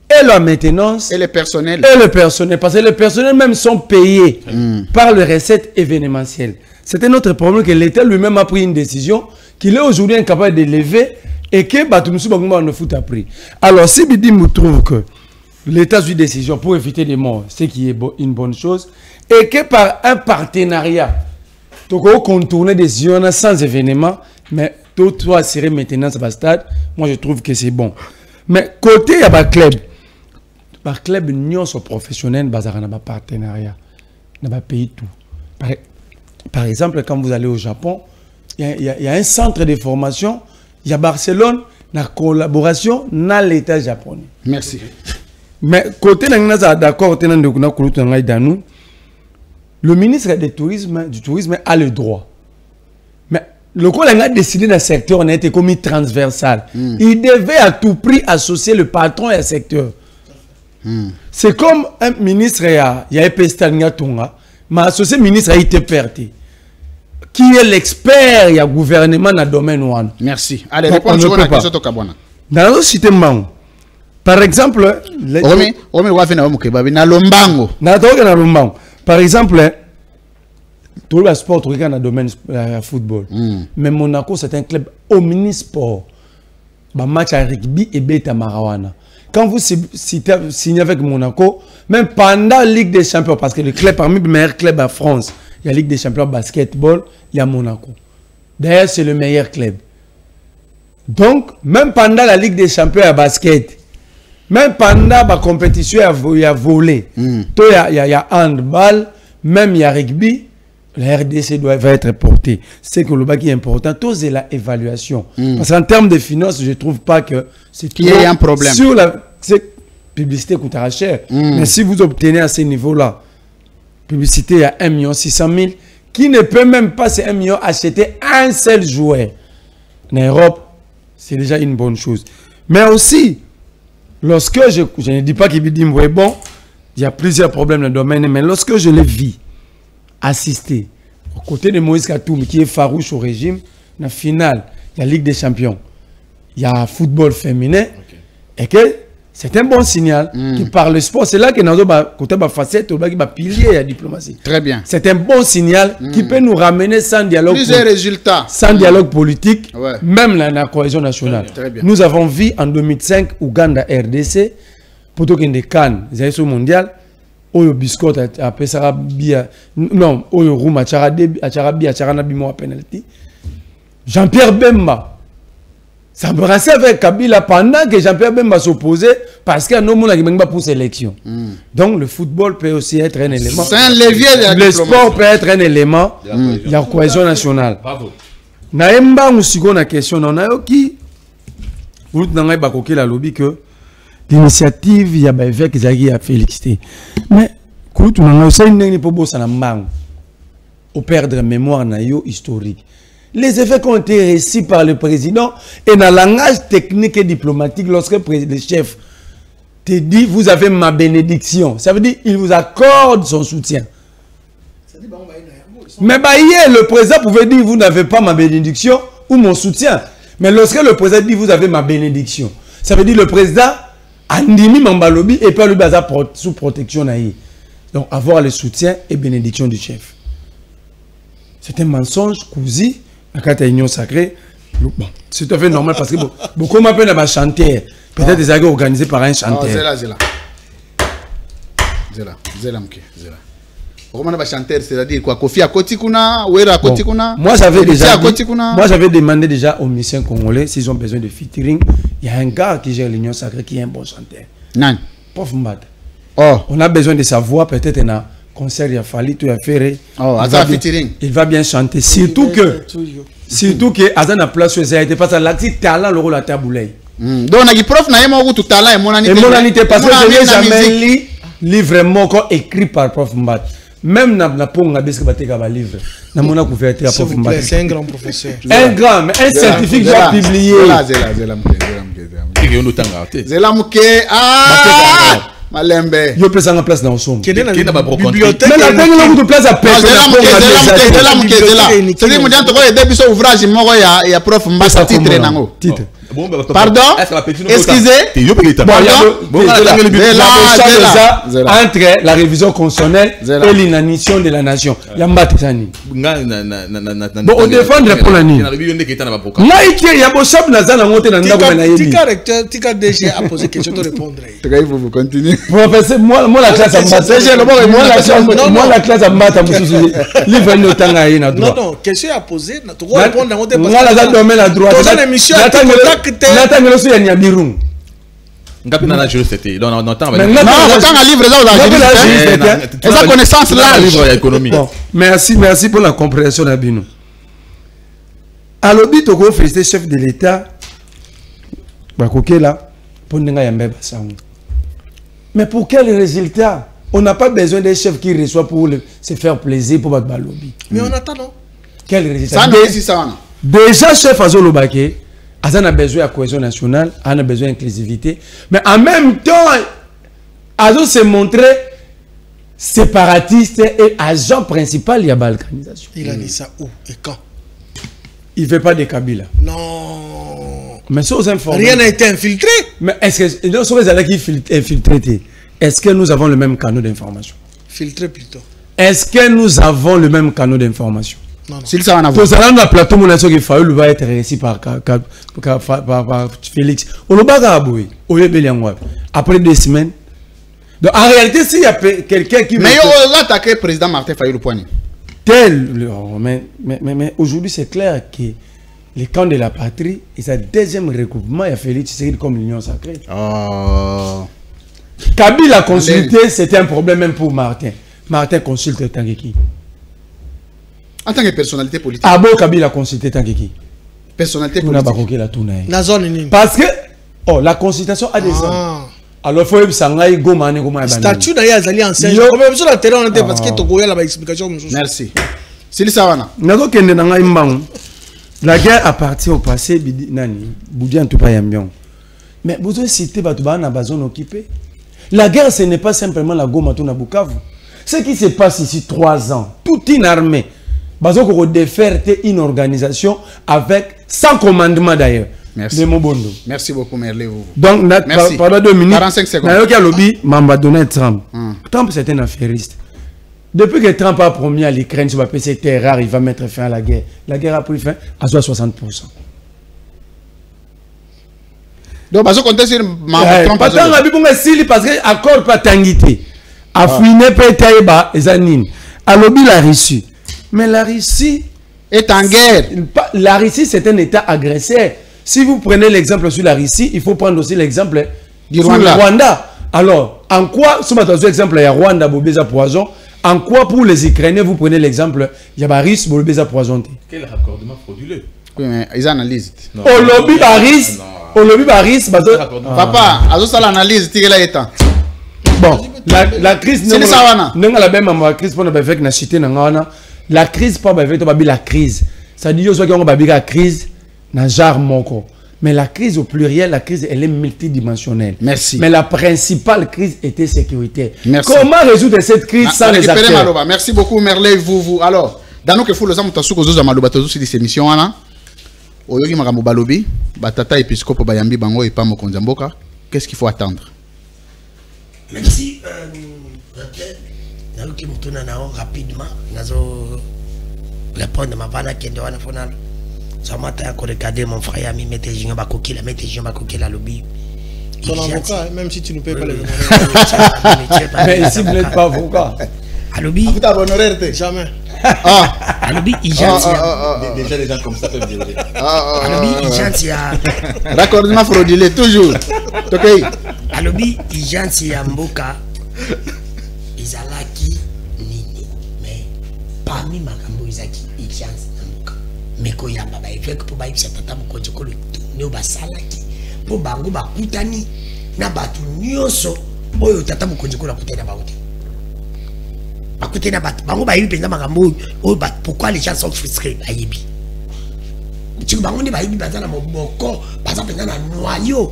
et la maintenance et le personnel. Parce que les personnels même sont payés par les recettes événementielles. C'est un autre problème que l'État lui-même a pris une décision qu'il est aujourd'hui incapable de lever et que Batumsu Bagumba ne fout à prix. Alors si Bidim trouve que l'État a eu une décision pour éviter des morts, ce qui est une bonne chose, et que par un partenariat, tu peux contourner des zones sans événement, mais tout doit assurer maintenance à stade, moi je trouve que c'est bon. Mais côté il y a un club, nous sommes professionnels, nous avons un partenariat, nous avons payé tout. Par exemple, quand vous allez au Japon, il y a un centre de formation, il y a Barcelone, la collaboration dans l'État japonais. Merci. Mais côté d'accord, le ministre du tourisme a le droit. Mais le coup a décidé dans le secteur, on a été commis transversal. Il devait à tout prix associer le patron et le secteur. C'est comme un ministre, il y a Epestal Tonga, mais associé ministre a été perdu. Qui est l'expert, il y a gouvernement dans le domaine one. Merci. Allez, réponds à la question de Kabwana. Dans le système, par exemple, par exemple, tout le sport dans le domaine football. Mais Monaco, c'est un club omnisport. Un match à rugby et bêta marawana. Quand vous signez avec Monaco, même pendant la Ligue des Champions, parce que le club parmi les meilleurs clubs en France, il y a la Ligue des Champions basketball, il y a Monaco. D'ailleurs, c'est le meilleur club. Donc, même pendant la Ligue des Champions à basket, même pendant la compétition, il y a volley, il y a handball, même il y a rugby, la RDC doit être portée. C'est que le bac est important, tout c'est l'évaluation. Parce qu'en termes de finances, je ne trouve pas que c'est qu'il y ait un problème. Sur la publicité coûtera cher. Mais si vous obtenez à ce niveau-là, publicité à 1 600 000, qui ne peut même pas, ces 1 million, acheter un seul joueur. En Europe, c'est déjà une bonne chose. Mais aussi, lorsque je ne dis pas qu'il dit bon, il y a plusieurs problèmes dans le domaine, mais lorsque je les vis, assister, aux côtés de Moïse Katoum, qui est farouche au régime, dans la finale, il y a Ligue des Champions, il y a football féminin, et que c'est un bon signal qui parle le sport. C'est là que nous avons côté facette, pilier à la diplomatie. Très bien. C'est un bon signal qui peut nous ramener sans dialogue. Plusieurs résultats. Sans dialogue politique, même la cohésion nationale. Très bien. Nous avons vu en 2005 Ouganda RDC, plutôt qu'un des Cannes, les élections mondiales, Oyo Biscott a Pesarabia, non, Oyo Roum a Charanabi mo penalty. Jean-Pierre Bemba s'embrassait avec Kabila pendant que Jean-Pierre Bemba s'opposait parce qu'il y a un monde qui m'a pour sélection. Donc le football peut aussi être un élément. C'est un levier de la Le sport peut être un élément de la cohésion nationale. Bravo. Naemba Moussigo na question on a qui vous n'avez pas coqué la lobby que l'initiative il y a des évêques qui a félicité. Mais quand on a aussi une pour bosser na mang au perdre mémoire na yo historique. Les évêques ont été récits par le président et dans le langage technique et diplomatique lorsque le chef te dit vous avez ma bénédiction. Ça veut dire il vous accorde son soutien. Mais le président pouvait dire vous n'avez pas ma bénédiction ou mon soutien. Mais lorsque le président dit vous avez ma bénédiction, ça veut dire le président Andimi Mambalobi et pas le bazar sous protection. Donc avoir le soutien et bénédiction du chef. C'est un mensonge cousu. La carte union sacrée. Bon, c'est tout à fait normal parce que beaucoup m'appellent à chanter. Peut-être des agents organisés par un chanteur. C'est-à-dire quoi? Kofi Akotikuna, Ouera Akotikuna. Moi j'avais demandé déjà aux musiciens congolais s'ils ont besoin de featuring. Il y a un gars qui gère l'union sacrée qui est un bon chanteur. Non. Prof Mbad. Oh. On a besoin de sa voix, peut-être un concert, il a fallu tout à faire. Oh, il va bien chanter. Surtout que Azan a place sur ça. Parce que l'actif talent le rôle à taboulé. Donc, il prof n'a pas tout talent et mon anité. Parce que je n'ai jamais lu livre écrit par Prof Mbad. Même dans la ponga de ce que va livre. Dans mon couverture à Prof Mbad. C'est un grand professeur. Un grand, mais un scientifique doit publier. Malembe. Yo pesa en place dans son. Qui est dans Qui est dans ma la brocante. bibliothèque. Mais la dernière de place à personne. C'est-à-dire mon diant toi début son ouvrage moi il y a prof mbasa titre nango. Titre. Pardon? Excusez. Entre la révision constitutionnelle et l'inanition de la nation. Yamba Tessani. Bon, on défendre pour la nuit. Là, il y a beau sable dans la montée dans le Tika recteur, Tika DG a posé question de répondre. Vous continuez. Moi, la classe à moi, la classe à Mata, livre le temps à Ina droit. Non, question à poser. Tu dois répondre dans le moi, la domaine à droite. Dans une émission, il y a Niabirung. Non, connaissance là. Merci pour la compréhension d'Abino. À l'obit au félicité chef de l'État, mais pour quel résultat? On n'a pas besoin des chefs qui reçoivent pour se faire plaisir pour battre lobby. Mais on attend, non? Quel résultat? Déjà, chef Azolobake, Azan a besoin de cohésion nationale, on a besoin d'inclusivité, mais en même temps, Azo s'est montré séparatiste et agent principal de la balkanisation. Il a dit ça où et quand? Il ne fait pas de Kabila. Non. Mais sans informations. Rien n'a été infiltré. Mais est-ce que nous avons le même canal d'information? Filtré plutôt. Est-ce que nous avons le même canal d'information? Non, non. S'il ça en a Nous allons dans le plateau, mon asso qui Fayoul va être réussi par Félix. On le bat à Aboué. Après 2 semaines. Donc en réalité, s'il y a quelqu'un qui... Mais on va attaquer le président Martin Fayoul Poigny. Mais aujourd'hui, c'est clair que les camps de la patrie et sa deuxième regroupement, il y a Félix Tshisekedi comme l'Union sacrée. Kabila a consulté, c'était un problème même pour Martin. Martin consulte Tangeki. En tant que personnalité politique. Ah bon, Kabila a consulté Tangeki. Personnalité politique. La zone. Parce que la consultation a des hommes. Alors, il faut que ça aille Goma. Statut d'ailleurs, Azali en scène. Parce que tu as l'explication. Merci. C'est le savana. La guerre appartient au passé. Boudian tout pas bien. Mais vous avez cité Batouba dans la zone occupée. La guerre, ce n'est pas simplement la Goma tout na Bukavu. Ce qui se passe ici 3 ans, toute une armée. Bazo ko défaire une organisation avec 100 commandements d'ailleurs. Merci. Merci beaucoup, Merlé. Donc, pendant 2 minutes, 45 secondes. Trump. Trump, c'est un affairiste. Depuis que Trump a promis à l'Ukraine, c'était rare, il va mettre fin à la guerre. La guerre a pris fin à 60%. Donc, parce qu'on sur Trump. Parce que l'accord pas tangité. A fouiné Pétaïba et Zanine. A lobby la Russie. Mais la Russie est en guerre. La Russie, c'est un État agresseur. Si vous prenez l'exemple sur la Russie, il faut prendre aussi l'exemple du Rwanda. Alors, en quoi, si vous avez l'exemple, il y a Rwanda, Bobeza Poison. En quoi, pour les Ukrainiens, vous prenez l'exemple, il y a Baris, Bobeza Poison. Quel raccordement frauduleux? Oui, mais ils analysent. Au lobby Baris, Papa, Azo l'analyse, tire la étant. Bon, la crise, la crise pour la crise, pas la crise. Ça dit que la crise n'a genre moko. Mais la crise au pluriel, la crise, elle est multidimensionnelle. Merci. Mais la principale crise était sécuritaire. Merci. Comment résoudre cette crise sans les acteurs? Merci beaucoup, Merlé. Vous. Alors, dans nos que fou, les hommes ont soukou aux Maloba tous ces émissions. Oyogi Marambo Balobi, Batata épiscope Bayambi Bango et Pamo Konzamboka. Qu'est-ce qu'il faut attendre? Merci. Rapidement, répondre à ma vanne qui est de la ça m'a regardé mon frère ami mettre Junior Bakoki la mettre Junior Bakoki la lobby. Ton avocat, même si tu ne payes pas les mais ici vous n'êtes pas avocat. À lobby. Vous t'avez honoré jamais. À lobby il gentil. Déjà les gens comme ça peuvent dire. À lobby il gentil. Raccordement frauduleux toujours. OK. À lobby il gentil à Mboka. Izalaki nini mais parmi makambo izaki il gentil. Mais quand il y a un effet pour bailler cette table quand tu colles tout, basalaki pour bango bakutani na batu nyoso oyo tata mukonzi kola kutena baote bakutena batu bango bayi penza makambo oyo pourquoi les gens sont frustrés ayebi tu bango ni bayi bazana moboko baza penza na noyau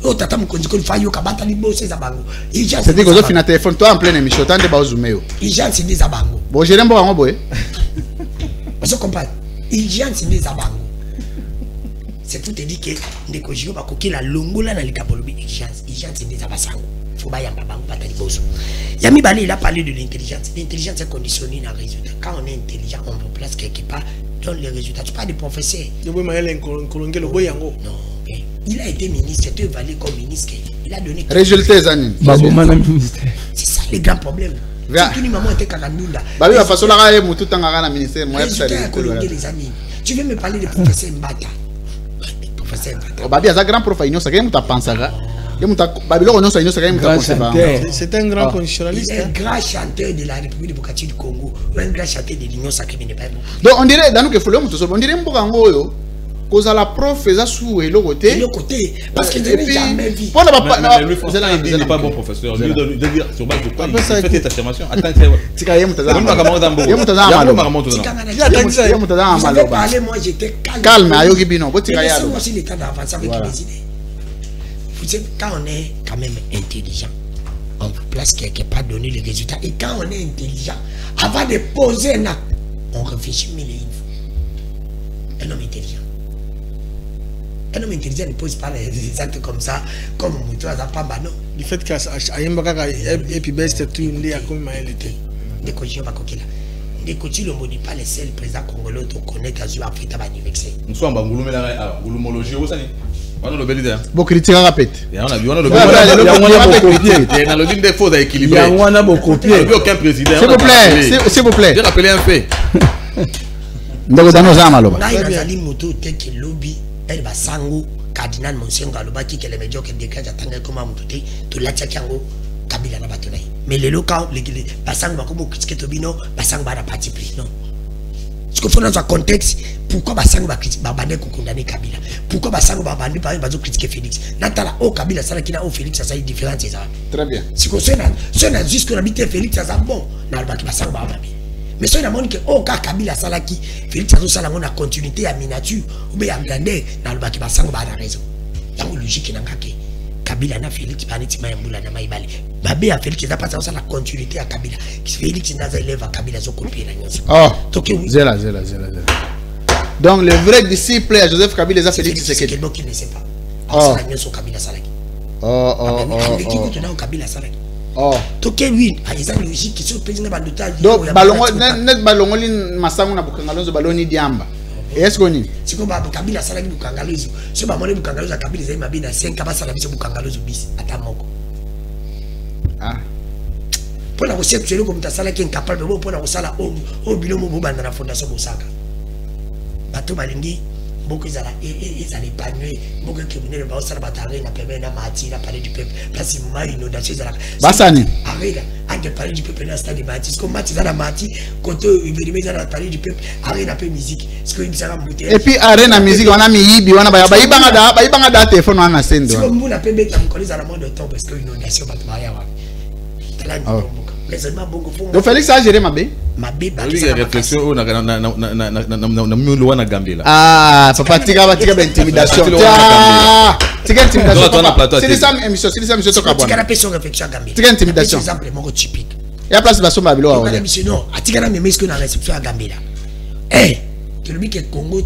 Oh, tata Mkonjikoli fayo kabata libo c'est zabango. C'est-à-dire que vous finissez téléphone toi en pleine émission, tant de baouzumeo. Igence c'est des zabango. Bon, j'ai l'aimé en boy. Vous comprenez? Igence c'est des zabango. C'est tout te dit que ndeko jiyo ba koki la longola na likabolobi igence c'est des abasango. Faut ba yamba bango pata liboso. Yami Balé il a parlé de l'intelligence. L'intelligence est conditionnée dans le résultat. Quand on est intelligent, on vous place quelque part dans les résultats. Tu parles des professeurs. Non. Il a été ministre, tu es évalué comme ministre. Il a donné. Résultats, Zani. C'est ça les grands problèmes. C'est une maman était Kakandunda. Babi va façon là, il tout en à la ministère. Moi, les amis. Tu veux me parler des professeurs Mbata? Professeur Mbata. Babi a un grand professeur, ça qu'il t'a pensé là. C'est un grand conditionnaliste. Un grand chanteur de la République démocratique du Congo. Un grand chanteur de l'Union sacrée n'est pas bon. Donc on dirait, dans nous que on dirait que cause à la prof faisait sous et le côté. Parce qu'il n'a jamais vu. Il n'est pas bon professeur. Lui de dire sur base de quoi il fait cette affirmation. Attends, je vais parler, moi j'étais calme. Laissez-moi aussi l'état d'avance avec les idées. Vous savez, quand on est quand même intelligent, on vous place quelque part donner les résultats. Et quand on est intelligent, avant de poser un acte, on réfléchit mille et une fois. Un homme intelligent. Un homme intelligent ne pose pas les actes comme ça, comme Moutou Azapamba, non. Du fait qu'à Yembaka et puis Best tout une idée à comme il était. Des coachings va coquiller là. Des coachings ne maudit pas les seuls présidents congolais qui connaissent à jouer à Frita Banivexé. Nous sommes en Goulomologie au Sani. On a le bel idée. Bon, critique à répète. On a le bel idée. Faut équilibrer. Il n'y a aucun président. S'il vous plaît. J'ai rappelé un fait. Dans nos armes, elle va sango cardinal Monsengo alobaki que les médias qui dégagent attendre comme amututé to la tchakango kabila na batonai mais les locaux les basango bakomo critiquer tobino basango ba na parti pris non ce qu'il faut dans un contexte pourquoi basango ba critiquer ba bande ko condamner kabila pourquoi basango ba bande par exemple critiquer Félix natala o kabila sala kina o Félix ça y différence ça très bien si qu'on c'est jusqu'on habite Félix ça bon na ba basango ba babi. Mais si on a que oh Kabila Salaki, Félix Azou Salamon a continuité à miniature, ou bien à Gandé, dans le baki Basango a raison. Il y a une logique n'a qu'à Kabila na Félix Panetima Mboula na Maïbali. Babé a Félix n'a pas la continuité à Kabila. Félix n'a pas élève à Kabila Zokopé la Nyonsa. Oh, zéla. Donc le vrai disciple à Joseph Kabila a Félix c'est quelqu'un qui ne sait pas. Oh, c'est la Nyonsa Kabila Salaki. Avec qui tu n'as Kabila Salaki. Oh. Toké oui, il y a une logique qui se pèse dans le temps. Donc, net ballon masango na bukangalozo baloni diamba. Est-ce qu'on y? Si on va Kabila Salaki bukangalozo, si on va monter bukangalozo Kabila Zema bina 5 kabasa la biso bukangalozo bis atamoko. Ah. Pour la recette, tu es comme ta Salaki incapable de pour la sala au bilomo banda na fondation Bosaka. Bato balingi beaucoup ils allaient épanouir beaucoup qui venaient le ça la bataille na permet na mati na parler du peuple parce que moi inondation ça Basani arrête à de parler du peuple dans stade de mati comme mati ça la mati quand il veut mettre la parler du peuple arrête un peu musique ce que il ça monter et puis arrête la musique on a mis yibi on a ba ibanga da téléphone on a sendo comme vous la peut mettre en colise à la mode de temps parce que inondation va te ya wa donc Félix a géré Mabé il y a réflexion na loi na Gambela ah papa tika intimidation tika intimidation c'est ça émission to kabona tika na question réflexion Gambela tika intimidation exemple mon typique et à place baso babilo wa non tika na mais ce que na réception à Gambela eh que le que Congo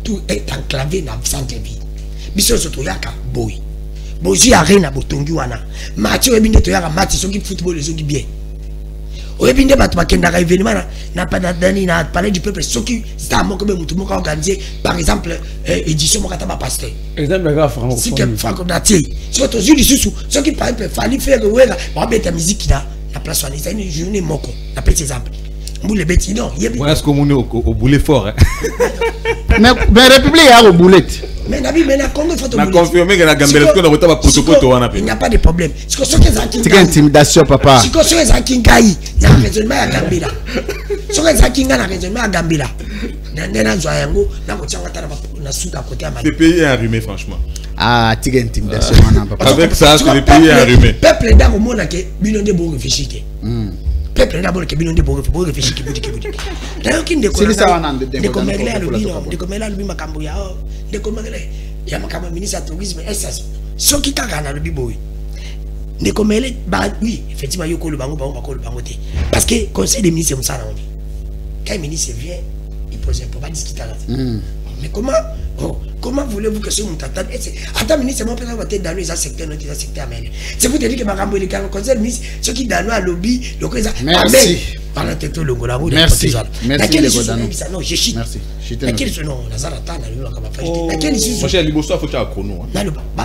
tout est enclavé dans centre ville biso soto yaka boy bozi arena botongi wana match ebinde to yaka match soki football ezoki bien oyebinde bato bakendaka événement na padadani na palais du peuple soki sta moko be mutu moko organisé par exemple édition moko taba pasteur exemple ga franco si que franco natie si to zuli susu soki par exemple fali faire wera ba beta musique na place wana c'est une journée moko na petit exemple mboule beti non yebi est-ce que mon au boulet fort mais république a au boulet mais nabi mais na Congo faut na confirmer que la Gambela que na bota ba protocole wana pe il n'y a pas de problème ce que soki za kinga c'est intimidation papa ce que soki za kinga yi na raisonnement ya Gambela soki za kinga na raisonnement ya Gambela na zwa yango na ko tianga tala na suka côté ya le pays est arrumé franchement ah tika intimidation wana papa avec ça le pays est arrumé peuple nda ko mona ke bino nde bo réfléchir peuple n'a pas que bino de pour réfléchir qui bouti d'ailleurs qui ndeko de commerler à l'obino de commerler à l'obino makambo ya de commerler ya makambo ministre tourisme SS Ce qui t'a gagné le biboui. Ne comme elle oui, effectivement, il y a le bango, parce que le conseil des ministres, c'est ça. Quand le ministre vient, il pose un peu, pas discuter. Mais comment voulez-vous que ce monde attende? Attends, ministre, moi, peut-être que dans les secteurs, c'est pour te dire que ma gambo, le conseil des ministres, ceux qui donnent à lobby, le conseil. Merci. Merci. Merci, les Godano. Non, je chute. Merci. Laquelle est non, Lazare Atan, laquelle est Moi, j'ai Liboso, il faut qu'il y ait un chrono. Non,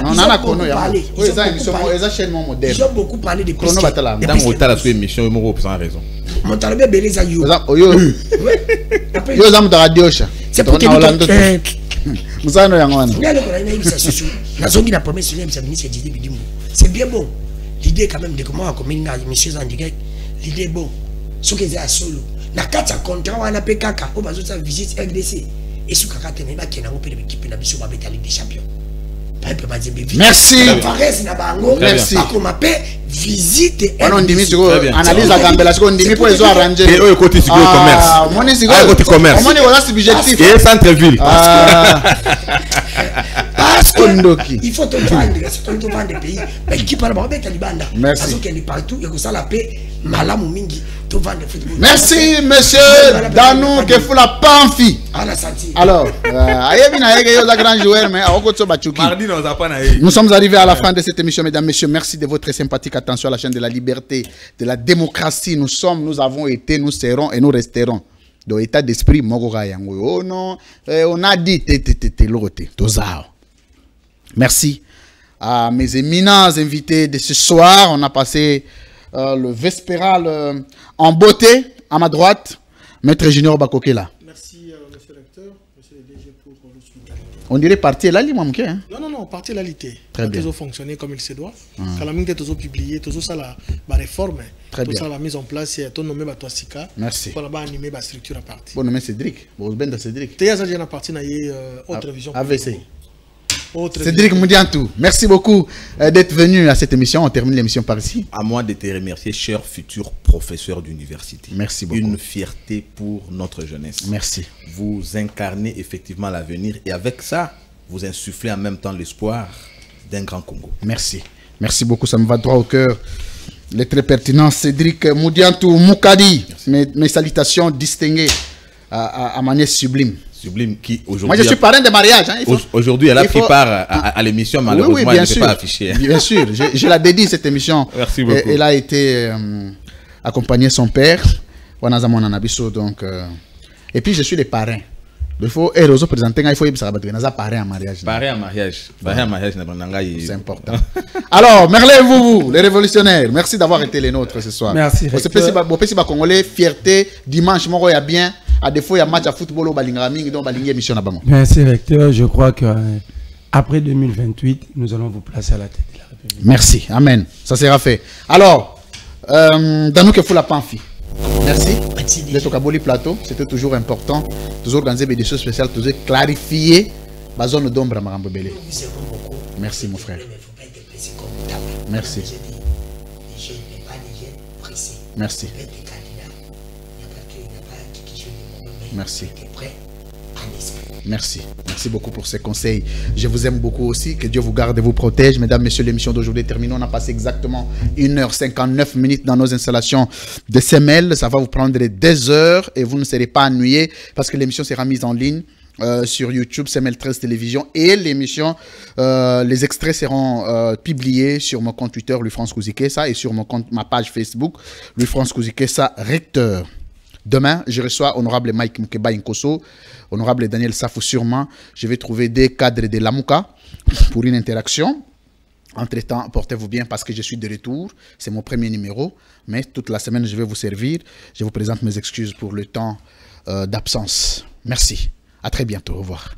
on a chrono. Ils ont chaîne moderne. Ils ont beaucoup parlé de chrono. Dans mon tas, la émission, il m'a sans raison. Mon talibé Beleza Yo. Yo, zam de radio. C'est pour te dire que. Moussano Yangwana. C'est bien bon. L'idée, quand même, de comment on commune à Monsieur Zandigek, l'idée est bon. Ce qui est à solo. La carte à contrat, on a fait caca. On va faire visite RDC. Et ce qui a été fait, on peut l'équipe de la Ligue des Champions. Merci. Merci. On m'appelle visite. On dit analyse la gambela, on dit pour les arranger. Et eux côté commerce. Mon est côté commerce. Mon est voilà subjectif. Et centre-ville. Parce que il faut te vendre des pays. Mais qui parle avec Talibanda. Merci. Parce qu'elle est partout et que ça la paix malamu mingi. Merci monsieur Danou que faut la panfi. Alors, nous sommes arrivés à la fin de cette émission, mesdames, messieurs. Merci de votre sympathique attention à la chaîne de la liberté, de la démocratie. Nous avons été, nous serons et nous resterons. Dans l'état d'esprit, oh non, on a dit, merci à mes éminents invités de ce soir. On a passé le vespéral en beauté. À ma droite, Maître Junior Bakokela. Merci, monsieur le recteur, monsieur le DG pour l'hospitalité. On dirait parti là, hein? Non, parti là, très bien. Tous ont fonctionné comme il se doit. Quand la minute tous ont publié, tous ça la réforme, tout ça la mise en place, tout nommé Batoasika. Merci. Pour animer la structure à partir. Bon nommé Cédric. Bon ben Cédric. Tu as déjà parti dans autre vision. AVC. Cédric Moudiantou, merci beaucoup d'être venu à cette émission. On termine l'émission par ici. À moi de te remercier, cher futur professeur d'université. Merci beaucoup. Une fierté pour notre jeunesse. Merci. Vous incarnez effectivement l'avenir et avec ça, vous insufflez en même temps l'espoir d'un grand Congo. Merci. Merci beaucoup, ça me va droit au cœur. Il est très pertinent. Cédric Moudiantou Moukadi, mes salutations distinguées à ma nièce sublime. Sublime qui aujourd'hui. Moi je suis parrain de mariage. Hein, aujourd'hui elle a pris part à l'émission, malheureusement elle ne peut pas afficher. Bien sûr, je la dédie cette émission. Merci beaucoup. Elle a été accompagnée son père. Donc, et puis je suis le parrain. Il faut présenter, il faut parrain en mariage. Parrain en mariage. Parrain en mariage, c'est important. Alors, merlez-vous, les révolutionnaires. Merci d'avoir été les nôtres ce soir. Merci. Congolais, fierté, dimanche, il y a bien. À défaut, il y a match à football au Balingaming, donc Balingé émission là-bas. Merci, recteur. Je crois qu'après 2028, nous allons vous placer à la tête de la République. Merci. Amen. Ça sera fait. Alors, dans nous que faut la panfi. Merci. D'être au Kaboli Plateau, c'était toujours important. Toujours organiser des choses spéciales, toujours clarifier la zone d'ombre à Marambobélé. Merci, mon frère. Merci. Merci. Merci. Merci. Merci beaucoup pour ces conseils. Je vous aime beaucoup aussi. Que Dieu vous garde et vous protège. Mesdames, messieurs, l'émission d'aujourd'hui est terminée. On a passé exactement 1h59 dans nos installations de SML. Ça va vous prendre des heures et vous ne serez pas ennuyés parce que l'émission sera mise en ligne sur YouTube, SML 13 Télévision. Et l'émission, les extraits seront publiés sur mon compte Twitter, Louis-France Kouzikessa, et sur ma page Facebook, Louis-France Kouzikessa, recteur. Demain, je reçois honorable Mike Mukeba Inkoso, honorable Daniel Safou sûrement. Je vais trouver des cadres de l'Amouka pour une interaction. Entre-temps, portez-vous bien parce que je suis de retour. C'est mon premier numéro, mais toute la semaine, je vais vous servir. Je vous présente mes excuses pour le temps d'absence. Merci. À très bientôt. Au revoir.